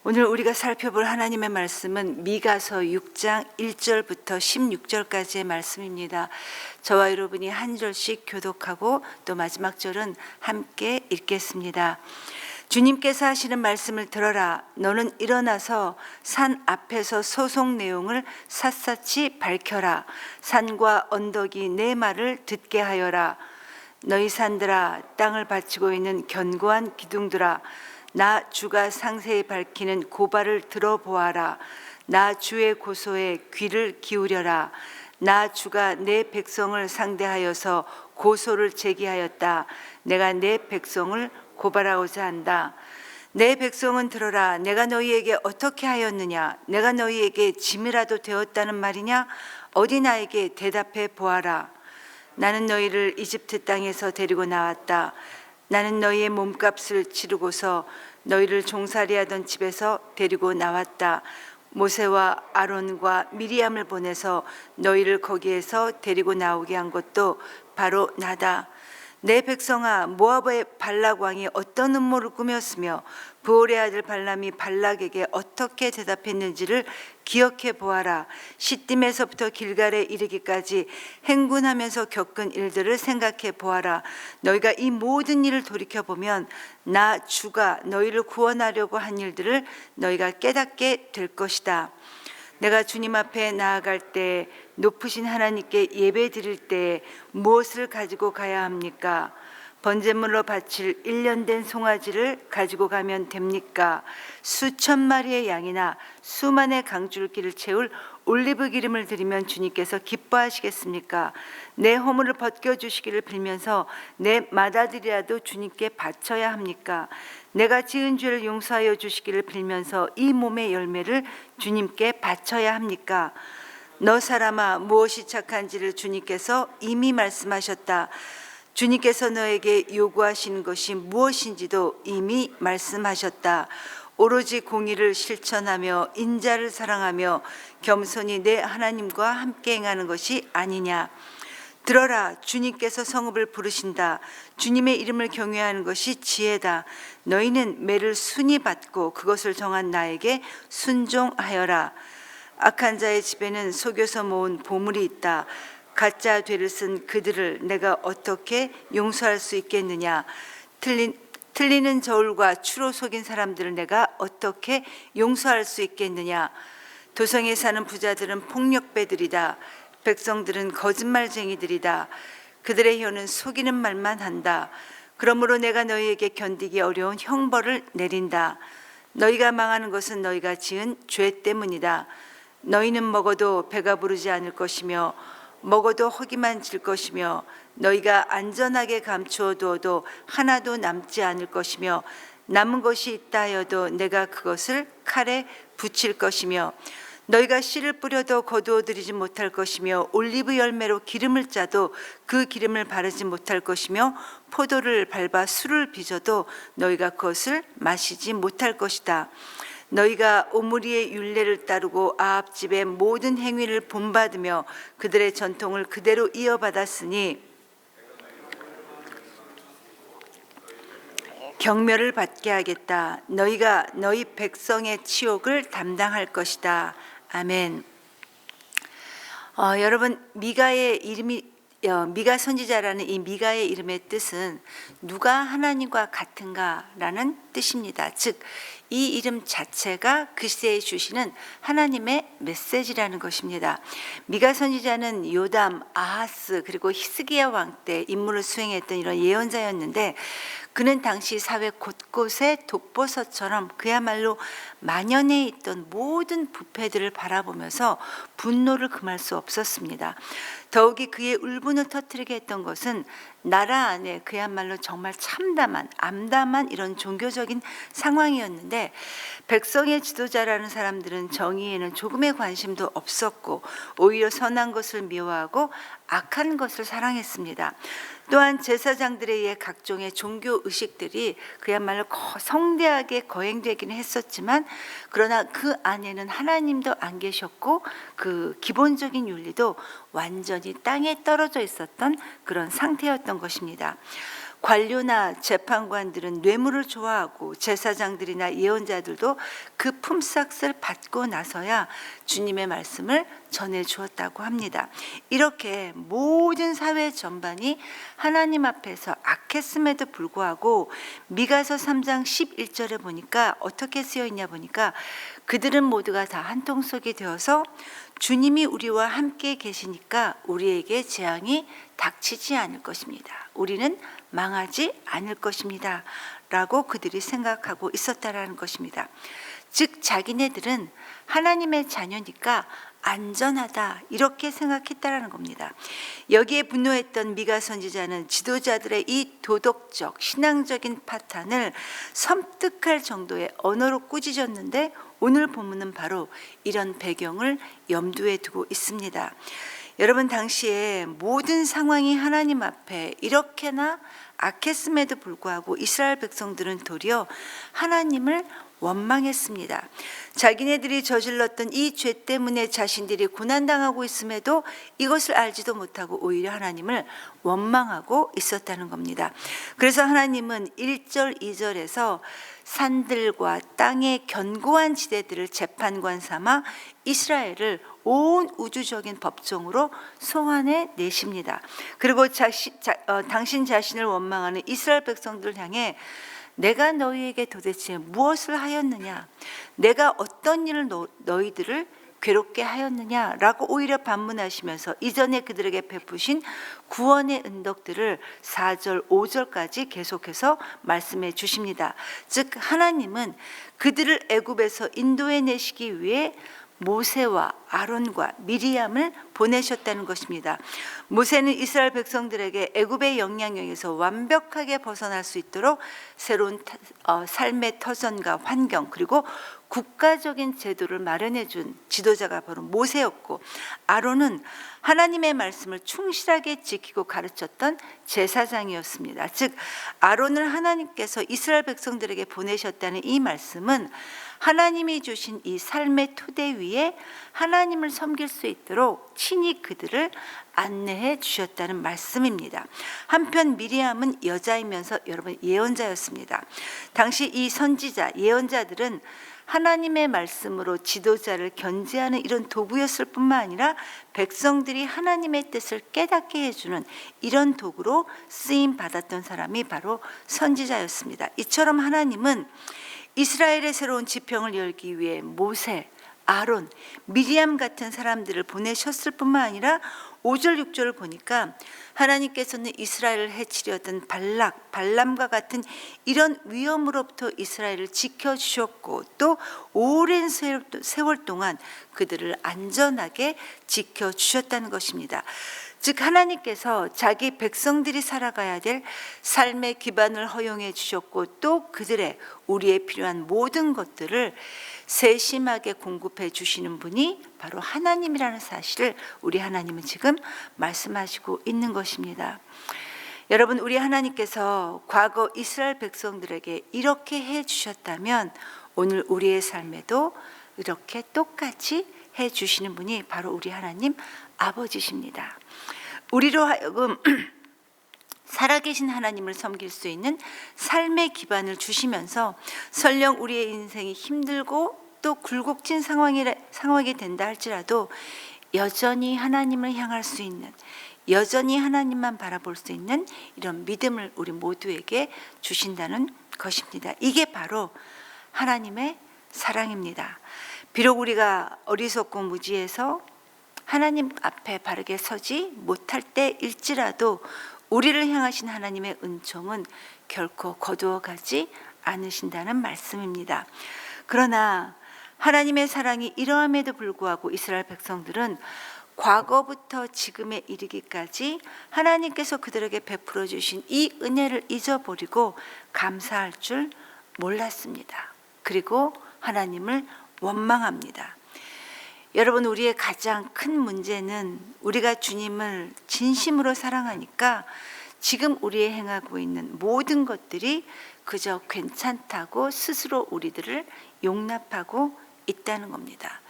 오늘 우리가 살펴볼 하나님의 말씀은 미가서 6장 1절부터 16절까지의 말씀입니다. 저와 여러분이 한 절씩 교독하고 또 마지막 절은 함께 읽겠습니다. 주님께서 하시는 말씀을 들어라. 너는 일어나서 산 앞에서 소속 내용을 샅샅이 밝혀라. 산과 언덕이 내 말을 듣게 하여라. 너희 산들아, 땅을 받치고 있는 견고한 기둥들아, 나 주가 상세히 밝히는 고발을 들어보아라. 나 주의 고소에 귀를 기울여라. 나 주가 내 백성을 상대하여서 고소를 제기하였다. 내가 내 백성을 고발하고자 한다. 내 백성은 들어라. 내가 너희에게 어떻게 하였느냐? 내가 너희에게 짐이라도 되었다는 말이냐? 어디 나에게 대답해 보아라. 나는 너희를 이집트 땅에서 데리고 나왔다. 나는 너희의 몸값을 치르고서 너희를 종살이하던 집에서 데리고 나왔다. 모세와 아론과 미리암을 보내서 너희를 거기에서 데리고 나오게 한 것도 바로 나다. 내 백성아, 모압의 발락 왕이 어떤 음모를 꾸몄으며 브올의 아들 발람이 발락에게 어떻게 대답했는지를 기억해 보아라. 시딤에서부터 길갈에 이르기까지 행군하면서 겪은 일들을 생각해 보아라. 너희가 이 모든 일을 돌이켜 보면 나 주가 너희를 구원하려고 한 일들을 너희가 깨닫게 될 것이다. 내가 주님 앞에 나아갈 때, 높으신 하나님께 예배 드릴 때 무엇을 가지고 가야 합니까? 번제물로 바칠 1년 된 송아지를 가지고 가면 됩니까? 수천 마리의 양이나 수만의 강줄기를 채울 올리브 기름을 드리면 주님께서 기뻐하시겠습니까? 내 허물을 벗겨주시기를 빌면서 내 맏아들이라도 주님께 바쳐야 합니까? 내가 지은 죄를 용서하여 주시기를 빌면서 이 몸의 열매를 주님께 바쳐야 합니까? 너 사람아, 무엇이 착한지를 주님께서 이미 말씀하셨다. 주님께서 너에게 요구하시는 것이 무엇인지도 이미 말씀하셨다. 오로지 공의를 실천하며 인자를 사랑하며 겸손히 내 하나님과 함께 행하는 것이 아니냐. 들어라, 주님께서 성읍을 부르신다. 주님의 이름을 경외하는 것이 지혜다. 너희는 매를 순히 받고 그것을 정한 나에게 순종하여라. 악한 자의 집에는 속여서 모은 보물이 있다. 가짜 죄를 쓴 그들을 내가 어떻게 용서할 수 있겠느냐? 틀리는 저울과 추로 속인 사람들을 내가 어떻게 용서할 수 있겠느냐? 도성에 사는 부자들은 폭력배들이다. 백성들은 거짓말쟁이들이다. 그들의 혀는 속이는 말만 한다. 그러므로 내가 너희에게 견디기 어려운 형벌을 내린다. 너희가 망하는 것은 너희가 지은 죄 때문이다. 너희는 먹어도 배가 부르지 않을 것이며 먹어도 허기만 질 것이며 너희가 안전하게 감추어 두어도 하나도 남지 않을 것이며 남은 것이 있다 하여도 내가 그것을 칼에 붙일 것이며 너희가 씨를 뿌려도 거두어 들이지 못할 것이며 올리브 열매로 기름을 짜도 그 기름을 바르지 못할 것이며 포도를 밟아 술을 빚어도 너희가 그것을 마시지 못할 것이다. 너희가 오므리의 율례를 따르고 아합 집의 모든 행위를 본받으며 그들의 전통을 그대로 이어받았으니 경멸을 받게 하겠다. 너희가 너희 백성의 치욕을 담당할 것이다. 아멘. 여러분, 미가의 이름이 미가 선지자라는 이 미가의 이름의 뜻은 누가 하나님과 같은가라는 뜻입니다. 즉, 이 이름 자체가 글쎄에 주시는 하나님의 메시지라는 것입니다. 미가 선지자는 요담, 아하스 그리고 히스기야 왕 때 임무를 수행했던 이런 예언자였는데 그는 당시 사회 곳곳에 독보서처럼 그야말로 만연해 있던 모든 부패들을 바라보면서 분노를 금할 수 없었습니다. 더욱이 그의 울분을 터뜨리게 했던 것은 나라 안에 그야말로 정말 참담한 암담한 이런 종교적인 상황이었는데 백성의 지도자라는 사람들은 정의에는 조금의 관심도 없었고 오히려 선한 것을 미워하고 악한 것을 사랑했습니다. 또한 제사장들에 의해 각종의 종교 의식들이 그야말로 성대하게 거행되기는 했었지만 그러나 그 안에는 하나님도 안 계셨고 그 기본적인 윤리도 완전히 땅에 떨어져 있었던 그런 상태였던 것입니다. 관료나 재판관들은 뇌물을 좋아하고 제사장들이나 예언자들도 그 품삯을 받고 나서야 주님의 말씀을 전해 주었다고 합니다. 이렇게 모든 사회 전반이 하나님 앞에서 악했음에도 불구하고 미가서 3장 11절에 보니까 어떻게 쓰여 있냐 보니까 그들은 모두가 다 한 통속이 되어서 주님이 우리와 함께 계시니까 우리에게 재앙이 닥치지 않을 것입니다. 우리는 망하지 않을 것입니다. 라고 그들이 생각하고 있었다라는 것입니다. 즉 자기네들은 하나님의 자녀니까 안전하다 이렇게 생각했다라는 겁니다. 여기에 분노했던 미가 선지자는 지도자들의 이 도덕적 신앙적인 파탄을 섬뜩할 정도의 언어로 꾸짖었는데 오늘 본문은 바로 이런 배경을 염두에 두고 있습니다. 여러분 당시에 모든 상황이 하나님 앞에 이렇게나 악했음에도 불구하고 이스라엘 백성들은 도리어 하나님을 원망했습니다. 자기네들이 저질렀던 이 죄 때문에 자신들이 고난당하고 있음에도 이것을 알지도 못하고 오히려 하나님을 원망하고 있었다는 겁니다. 그래서 하나님은 1절 2절에서 산들과 땅의 견고한 지대들을 재판관 삼아 이스라엘을 온 우주적인 법정으로 소환해 내십니다. 그리고 당신 자신을 원망하는 이스라엘 백성들을 향해 내가 너희에게 도대체 무엇을 하였느냐? 내가 어떤 일을 너희들을 괴롭게 하였느냐라고 오히려 반문하시면서 이전에 그들에게 베푸신 구원의 은덕들을 4절, 5절까지 계속해서 말씀해 주십니다. 즉 하나님은 그들을 애굽에서 인도해 내시기 위해 모세와 아론과 미리암을 보내셨다는 것입니다. 모세는 이스라엘 백성들에게 애굽의 영향력에서 완벽하게 벗어날 수 있도록 새로운 삶의 터전과 환경 그리고 국가적인 제도를 마련해 준 지도자가 바로 모세였고 아론은 하나님의 말씀을 충실하게 지키고 가르쳤던 제사장이었습니다. 즉 아론을 하나님께서 이스라엘 백성들에게 보내셨다는 이 말씀은 하나님이 주신 이 삶의 토대 위에 하나님을 섬길 수 있도록 친히 그들을 안내해 주셨다는 말씀입니다. 한편 미리암은 여자이면서 여러분 예언자였습니다. 당시 이 선지자, 예언자들은 하나님의 말씀으로 지도자를 견제하는 이런 도구였을 뿐만 아니라 백성들이 하나님의 뜻을 깨닫게 해주는 이런 도구로 쓰임 받았던 사람이 바로 선지자였습니다. 이처럼 하나님은 이스라엘의 새로운 지평을 열기 위해 모세, 아론, 미리암 같은 사람들을 보내셨을 뿐만 아니라 5절, 6절을 보니까 하나님께서는 이스라엘을 해치려던 발람과 같은 이런 위험으로부터 이스라엘을 지켜주셨고 또 오랜 세월 동안 그들을 안전하게 지켜주셨다는 것입니다. 즉 하나님께서 자기 백성들이 살아가야 될 삶의 기반을 허용해 주셨고 또 그들의 우리의 필요한 모든 것들을 세심하게 공급해 주시는 분이 바로 하나님이라는 사실을 우리 하나님은 지금 말씀하시고 있는 것입니다. 여러분 우리 하나님께서 과거 이스라엘 백성들에게 이렇게 해 주셨다면 오늘 우리의 삶에도 이렇게 똑같이 해 주시는 분이 바로 우리 하나님 아버지십니다. 우리로 하여금 살아계신 하나님을 섬길 수 있는 삶의 기반을 주시면서 설령 우리의 인생이 힘들고 또 굴곡진 상황이 된다 할지라도 여전히 하나님을 향할 수 있는 여전히 하나님만 바라볼 수 있는 이런 믿음을 우리 모두에게 주신다는 것입니다. 이게 바로 하나님의 사랑입니다. 비록 우리가 어리석고 무지해서 하나님 앞에 바르게 서지 못할 때일지라도 우리를 향하신 하나님의 은총은 결코 거두어가지 않으신다는 말씀입니다. 그러나 하나님의 사랑이 이러함에도 불구하고 이스라엘 백성들은 과거부터 지금에 이르기까지 하나님께서 그들에게 베풀어 주신 이 은혜를 잊어버리고 감사할 줄 몰랐습니다. 그리고 하나님을 원망합니다. 여러분 우리의 가장 큰 문제는 우리가 주님을 진심으로 사랑하니까 지금 우리의 행하고 있는 모든 것들이 그저 괜찮다고 스스로 우리들을 용납하고 있다는 겁니다.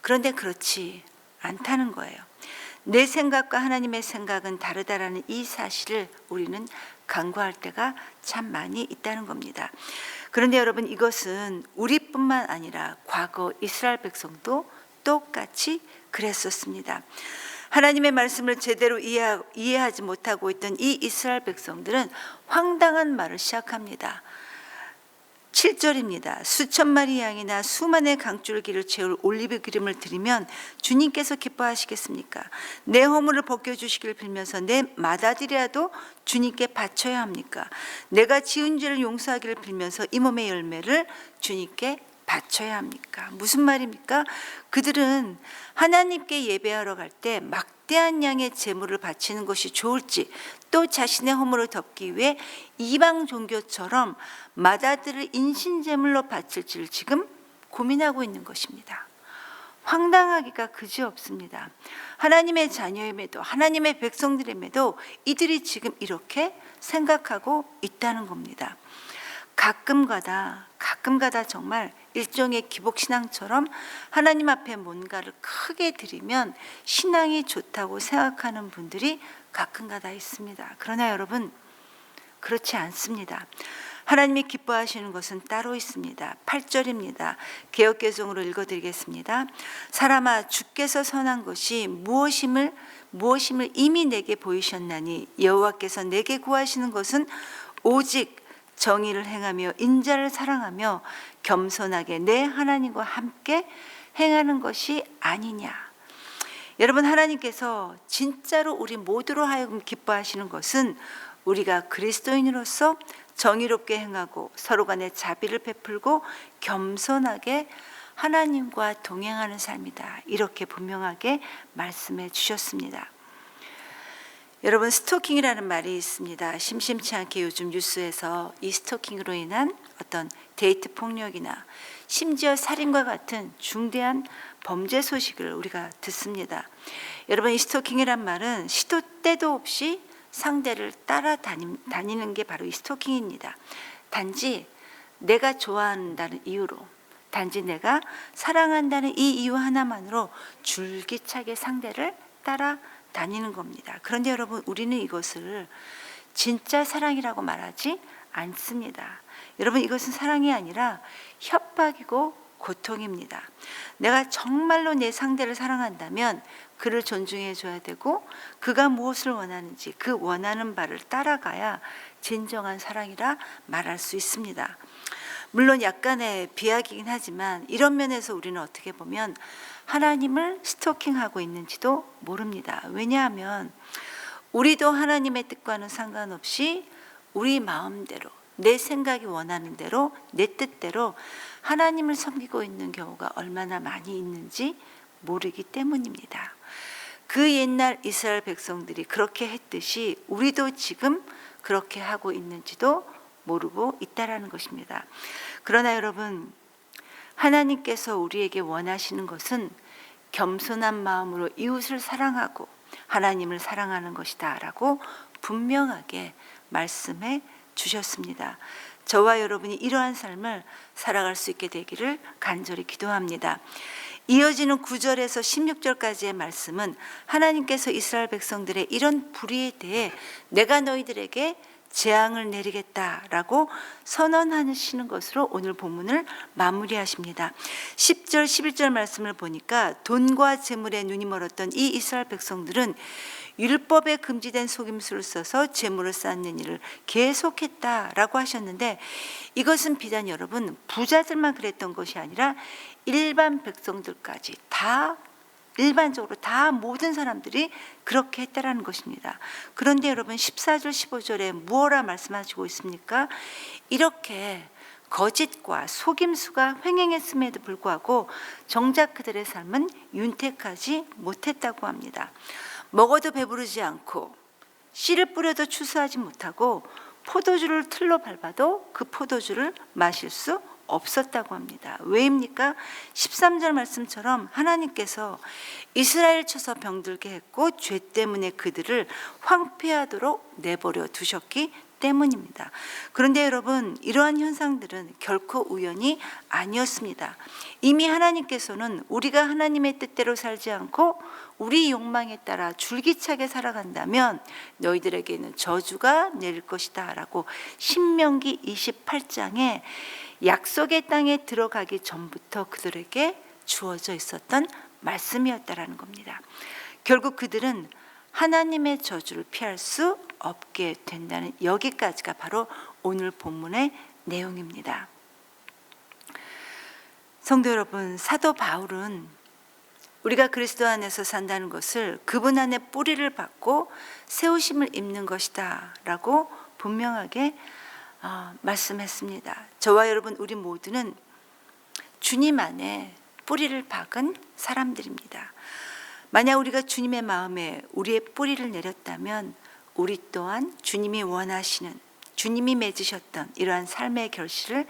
그런데 그렇지 않다는 거예요. 내 생각과 하나님의 생각은 다르다라는 이 사실을 우리는 간과할 때가 참 많이 있다는 겁니다. 그런데 여러분, 이것은 우리뿐만 아니라 과거 이스라엘 백성도 똑같이 그랬었습니다. 하나님의 말씀을 제대로 이해하지 못하고 있던 이 이스라엘 백성들은 황당한 말을 시작합니다. 7절입니다. 수천 마리 양이나 수만의 강줄기를 채울 올리브 기름을 드리면 주님께서 기뻐하시겠습니까? 내 허물을 벗겨주시길 빌면서 내 맏아들이라도 주님께 바쳐야 합니까? 내가 지은 죄를 용서하기를 빌면서 이 몸의 열매를 주님께 바쳐야 합니까? 무슨 말입니까? 그들은 하나님께 예배하러 갈 때 막대한 양의 제물을 바치는 것이 좋을지, 또 자신의 허물을 덮기 위해 이방 종교처럼 맏아들을 인신제물로 바칠지를 지금 고민하고 있는 것입니다. 황당하기가 그지없습니다. 하나님의 자녀임에도, 하나님의 백성들임에도 이들이 지금 이렇게 생각하고 있다는 겁니다. 가끔가다 정말 일종의 기복신앙처럼 하나님 앞에 뭔가를 크게 드리면 신앙이 좋다고 생각하는 분들이 가끔가다 있습니다. 그러나 여러분, 그렇지 않습니다. 하나님이 기뻐하시는 것은 따로 있습니다. 8절입니다. 개역개정으로 읽어드리겠습니다. 사람아, 주께서 선한 것이 무엇임을 이미 내게 보이셨나니 여호와께서 내게 구하시는 것은 오직 정의를 행하며 인자를 사랑하며 겸손하게 내 하나님과 함께 행하는 것이 아니냐. 여러분, 하나님께서 진짜로 우리 모두로 하여금 기뻐하시는 것은 우리가 그리스도인으로서 정의롭게 행하고 서로 간에 자비를 베풀고 겸손하게 하나님과 동행하는 삶이다. 이렇게 분명하게 말씀해 주셨습니다. 여러분, 스토킹이라는 말이 있습니다. 심심치 않게 요즘 뉴스에서 이 스토킹으로 인한 어떤 데이트 폭력이나 심지어 살인과 같은 중대한 범죄 소식을 우리가 듣습니다. 여러분, 이 스토킹이란 말은 시도 때도 없이 상대를 따라다니는 게 바로 이 스토킹입니다. 단지 내가 좋아한다는 이유로, 단지 내가 사랑한다는 이 이유 하나만으로 줄기차게 상대를 따라다니는 겁니다. 그런데 여러분, 우리는 이것을 진짜 사랑이라고 말하지 않습니다. 여러분, 이것은 사랑이 아니라 협박이고 고통입니다. 내가 정말로 내 상대를 사랑한다면 그를 존중해 줘야 되고, 그가 무엇을 원하는지 그 원하는 바를 따라가야 진정한 사랑이라 말할 수 있습니다. 물론 약간의 비약이긴 하지만 이런 면에서 우리는 어떻게 보면 하나님을 스토킹하고 있는지도 모릅니다. 왜냐하면 우리도 하나님의 뜻과는 상관없이 우리 마음대로, 내 생각이 원하는 대로, 내 뜻대로 하나님을 섬기고 있는 경우가 얼마나 많이 있는지 모르기 때문입니다. 그 옛날 이스라엘 백성들이 그렇게 했듯이 우리도 지금 그렇게 하고 있는지도 모르고 있다라는 것입니다. 그러나 여러분, 하나님께서 우리에게 원하시는 것은 겸손한 마음으로 이웃을 사랑하고 하나님을 사랑하는 것이다 라고 분명하게 말씀해 주셨습니다. 저와 여러분이 이러한 삶을 살아갈 수 있게 되기를 간절히 기도합니다. 이어지는 9절에서 16절까지의 말씀은 하나님께서 이스라엘 백성들의 이런 불의에 대해 내가 너희들에게 재앙을 내리겠다라고 선언하시는 것으로 오늘 본문을 마무리하십니다. 10절, 11절 말씀을 보니까 돈과 재물에 눈이 멀었던 이 이스라엘 백성들은 율법에 금지된 속임수를 써서 재물을 쌓는 일을 계속했다라고 하셨는데, 이것은 비단 여러분 부자들만 그랬던 것이 아니라 일반 백성들까지 다, 일반적으로 다 모든 사람들이 그렇게 했다라는 것입니다. 그런데 여러분, 14절 15절에 무엇라 말씀하시고 있습니까? 이렇게 거짓과 속임수가 횡행했음에도 불구하고 정작 그들의 삶은 윤택하지 못했다고 합니다. 먹어도 배부르지 않고 씨를 뿌려도 추수하지 못하고 포도주를 틀로 밟아도 그 포도주를 마실 수 없었다고 합니다. 왜입니까? 13절 말씀처럼 하나님께서 이스라엘 쳐서 병들게 했고 죄 때문에 그들을 황폐하도록 내버려 두셨기 때문입니다. 그런데 여러분, 이러한 현상들은 결코 우연이 아니었습니다. 이미 하나님께서는 우리가 하나님의 뜻대로 살지 않고 우리 욕망에 따라 줄기차게 살아간다면 너희들에게는 저주가 내릴 것이다 라고 신명기 28장에 약속의 땅에 들어가기 전부터 그들에게 주어져 있었던 말씀이었다라는 겁니다. 결국 그들은 하나님의 저주를 피할 수 없게 된다는, 여기까지가 바로 오늘 본문의 내용입니다. 성도 여러분, 사도 바울은 우리가 그리스도 안에서 산다는 것을 그분 안에 뿌리를 받고 세우심을 입는 것이다 라고 분명하게 말씀했습니다. 저와 여러분, 우리 모두는 주님 안에 뿌리를 박은 사람들입니다. 만약 우리가 주님의 마음에 우리의 뿌리를 내렸다면 우리 또한 주님이 원하시는, 주님이 맺으셨던 이러한 삶의 결실을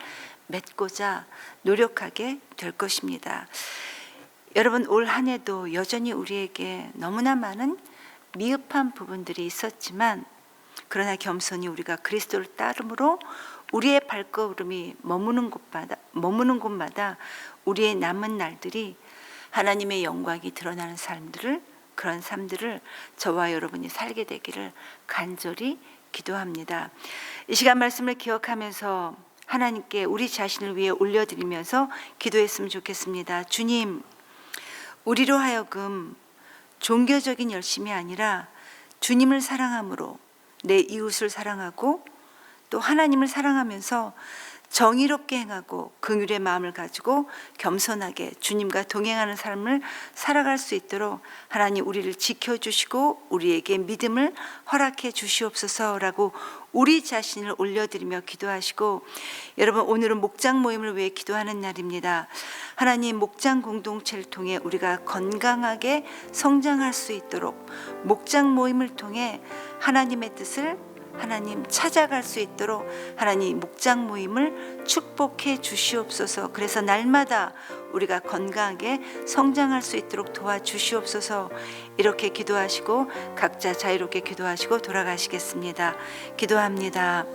맺고자 노력하게 될 것입니다. 여러분, 올 한 해도 여전히 우리에게 너무나 많은 미흡한 부분들이 있었지만, 그러나 겸손히 우리가 그리스도를 따름으로 우리의 발걸음이 머무는 곳마다 우리의 남은 날들이 하나님의 영광이 드러나는 그런 삶들을 저와 여러분이 살게 되기를 간절히 기도합니다. 이 시간 말씀을 기억하면서 하나님께 우리 자신을 위해 올려드리면서 기도했으면 좋겠습니다. 주님, 우리로 하여금 종교적인 열심이 아니라 주님을 사랑함으로 내 이웃을 사랑하고 또 하나님을 사랑하면서 정의롭게 행하고 긍휼의 마음을 가지고 겸손하게 주님과 동행하는 삶을 살아갈 수 있도록 하나님 우리를 지켜주시고 우리에게 믿음을 허락해 주시옵소서라고 우리 자신을 올려드리며 기도하시고, 여러분, 오늘은 목장 모임을 위해 기도하는 날입니다. 하나님, 목장 공동체를 통해 우리가 건강하게 성장할 수 있도록 목장 모임을 통해 하나님의 뜻을 하나님 찾아갈 수 있도록 하나님 목장 모임을 축복해 주시옵소서. 그래서 날마다 우리가 건강하게 성장할 수 있도록 도와주시옵소서. 이렇게 기도하시고 각자 자유롭게 기도하시고 돌아가시겠습니다. 기도합니다.